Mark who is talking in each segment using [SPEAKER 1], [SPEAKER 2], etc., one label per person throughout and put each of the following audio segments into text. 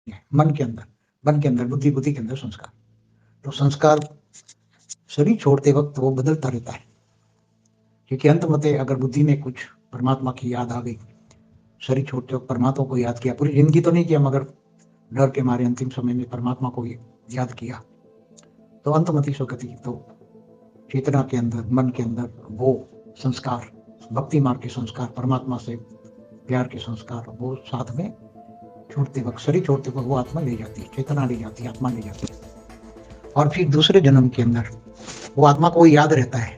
[SPEAKER 1] मन के अंदर, मन के अंदर, बुद्धि, बुद्धि के अंदर संस्कार। तो संस्कार शरीर छोड़ते वक्त वो बदलता रहता है, क्योंकि अंत मते अगर बुद्धि में कुछ परमात्मा की याद आ गई, शरीर छोड़ते वक्त परमात्मा को याद किया, पूरी जिंदगी तो नहीं किया मगर डर के मारे अंतिम समय में परमात्मा को याद किया, तो अंतमति सुगति, तो चेतना के अंदर, मन के अंदर वो संस्कार, भक्ति मार्ग के संस्कार, परमात्मा से प्यार के संस्कार, वो साथ में छोड़ते वक्त, शरीर छोड़ते वक्त वो आत्मा ले जाती है, चेतना ले जाती है, आत्मा ले जाती है। और फिर दूसरे जन्म के अंदर वो आत्मा को याद रहता है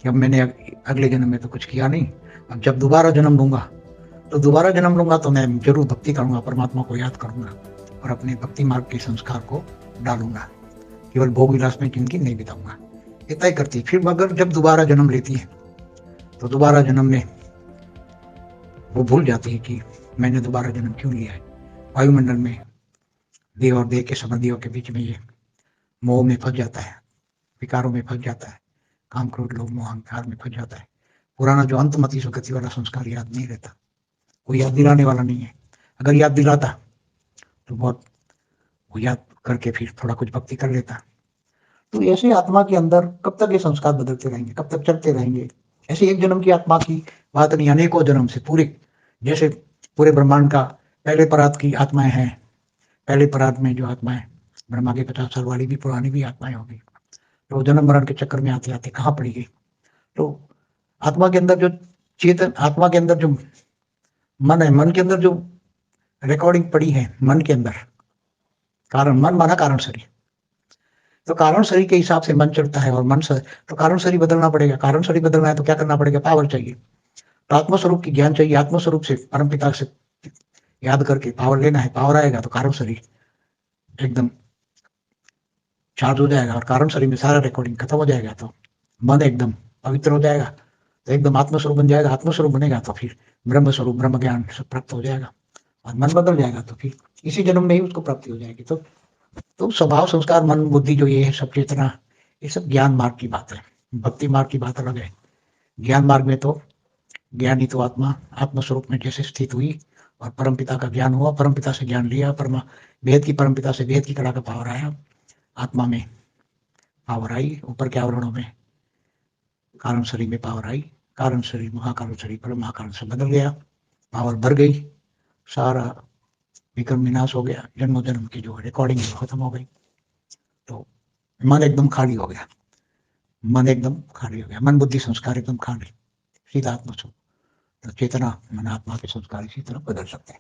[SPEAKER 1] कि अब मैंने अगले जन्म में तो कुछ किया नहीं, अब जब दोबारा जन्म लूंगा तो मैं जरूर भक्ति करूंगा, परमात्मा को याद करूंगा और अपने भक्ति मार्ग के संस्कार को डालूंगा, केवल भोग विलास में जिंदगी नहीं बिताऊंगा। ये तय करती है। फिर मगर जब दोबारा जन्म लेती है तो दोबारा जन्म में वो भूल जाती है कि मैंने दोबारा जन्म क्यों लिया है। वायुमंडल में देह और देह के संबंधियों के बीच में ये मोह में फंस जाता है, विकारों में फंस जाता है, काम क्रोध लोभ मोह अहंकार में फंस जाता है। पुराना जो अंतमति सुगति वाला संस्कार याद नहीं रहता, कोई याद दिलाने वाला नहीं है। अगर याद दिलाता तो बहुत वो याद करके फिर थोड़ा कुछ भक्ति कर लेता। तो ऐसे आत्मा के अंदर कब तक ये संस्कार बदलते रहेंगे, कब तक चलते रहेंगे? ऐसे एक जन्म की आत्मा की बात नहीं, अनेकों जन्म से, पूरे जैसे पूरे ब्रह्मांड का पहले परात की आत्माएं हैं, पहले परात में जो आत्माएं ब्रह्मा के 50 साल वाली भी पुरानी भी आत्माएं होगी, तो जन्म मरण के चक्कर में आते आते कहाँ पड़ी गई। तो आत्मा के अंदर जो चेतन, आत्मा के अंदर जो मन है, मन के अंदर जो रिकॉर्डिंग पड़ी है, मन के अंदर कारण, मन माना कारण शरीर, तो कारण शरीर के हिसाब से मन चलता है और मन से, तो कारण शरीर बदलना पड़ेगा। कारण शरीर बदलना है तो क्या करना पड़ेगा? पावर चाहिए, तो आत्मस्वरूप की ज्ञान चाहिए, आत्मस्वरूप से परमपिता से याद करके पावर लेना है। पावर आएगा तो कारण शरीर एकदम चार्ज हो जाएगा और कारण शरीर में सारा रिकॉर्डिंग खत्म हो जाएगा, तो मन एकदम पवित्र हो जाएगा, तो एकदम आत्मस्वरूप बन जाएगा। आत्मस्वरूप बनेगा तो फिर ब्रह्म स्वरूप, ब्रह्म ज्ञान सब प्राप्त हो जाएगा और मन बदल जाएगा तो फिर इसी जन्म में ही उसको प्राप्ति हो जाएगी। तो स्वभाव संस्कार मन बुद्धि जो ये है सब चेतना, ये सब ज्ञान मार्ग की बात है। भक्ति मार्ग की बात अलग है। ज्ञान मार्ग में तो ज्ञानी तो आत्मा आत्मस्वरूप में जैसे स्थित हुई और परमपिता का ज्ञान हुआ, परमपिता से ज्ञान लिया, परमा भेद की परमपिता से भेद की कला का पावर आया, आत्मा में पावर आई, ऊपर के आवरणों में कारण शरीर में पावर आई, कारण शरीर महाकारण शरीर परम महाकारण से बदल गया, पावर बढ़ गई, सारा विक्रम विनाश हो गया, जन्मों जन्म की जो रिकॉर्डिंग है खत्म हो गई, तो मन एकदम खाली हो गया, मन एकदम खाली हो गया, मन बुद्धि संस्कार एकदम खाली, सीधा आत्मा स्वरूप। तो चेतना मन आत्मा के संस्कार इसी तरह बदल सकते हैं।